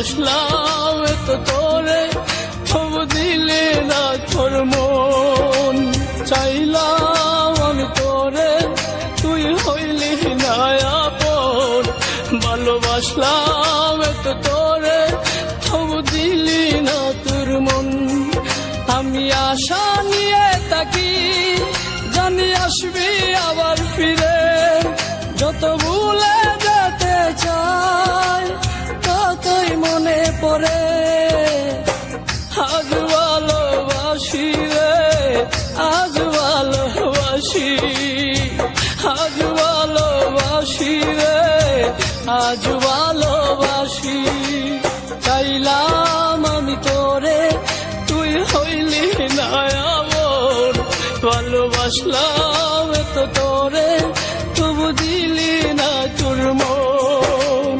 ভালোবাসলাম এত তোরে, তবু দিলে না তোর মন। চাইলাম আমি তোরে, তুই হইলি না আপন। ভালোবাসলাম এত তোরে, তবু দিলি না তোর মন। আমি আশা নিয়ে থাকি, জানি আসবি আবার ফিরে। যত ভুলে যেতে চাই, ততই মনে পড়ে। আজ ভালোবাসি রে, আজ ভালোবাসি, আজ ভালোবাসি রে, আজ ভালোবাসি। চাইলাম আমি তোরে, তুই হইলি না আপন। ভালোবাসলাম এত তোরে, তবু দিলি না তোর মন।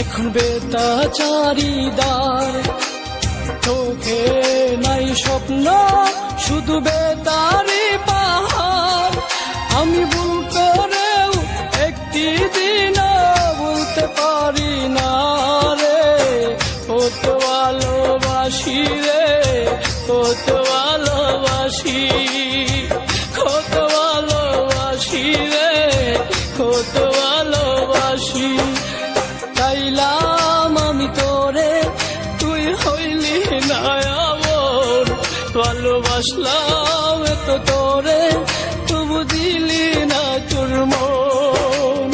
এখন বেতাচারিদার, চোখে নাই স্বপ্ন, শুধু বেতারি পাহাড়। আমি ভুল করেও একটি দিনও বলতে পারি না রে, কত ভালোবাসি রে, কত ভালোবাসি, কত ভালোবাসি রে, কত ভালোবাসি। চাইলাম আমি তোরে, তুই হইলি না আপন। ভালোবাসলাম এত তোরে, তবু দিলি না তোর মন।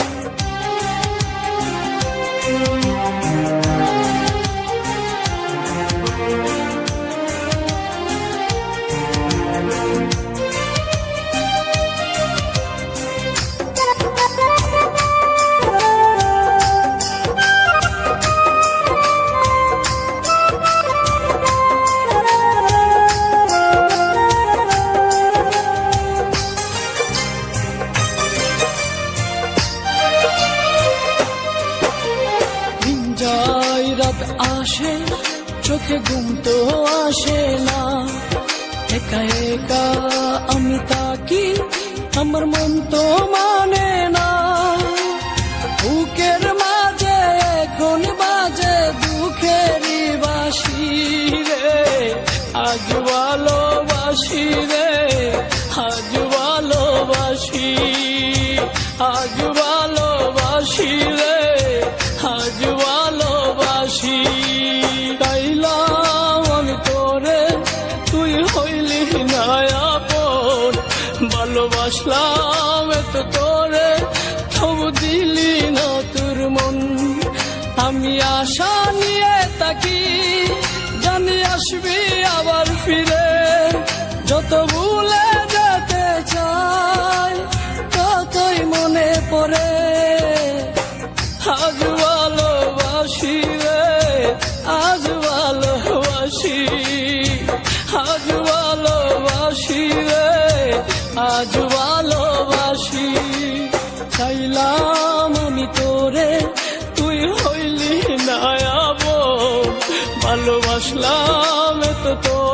রাত আসে, চোখে ঘুম তো আসে না। একা একা আমি তাকি, আমার মন তো মানে না। বুকের মাঝে এখন বাজে দুঃখেরই বাঁশি রে। আজ ভালোবাসি রে, আজ ভালোবাসি, আজ ভালোবাসি রে, আজ ভালোবাসি। চাইলাম আমি তোরে, তুই হইলি না আপন। ভালোবাসলাম এত তোরে, তবু দিলি না তোর মন। আমি আশা নিয়ে থাকি, জানি আসবি আবার ফিরে। যত ভুলে যেতে চাই, ততই মনে পড়ে। আজ ভালোবাসি রে, আজ ভালোবাসি, আজ ভালোবাসি রে, আজ ভালোবাসি। চাইলাম আমি তোরে, তুই হইলি না আপন। ভালোবাসলাম এত তোরে,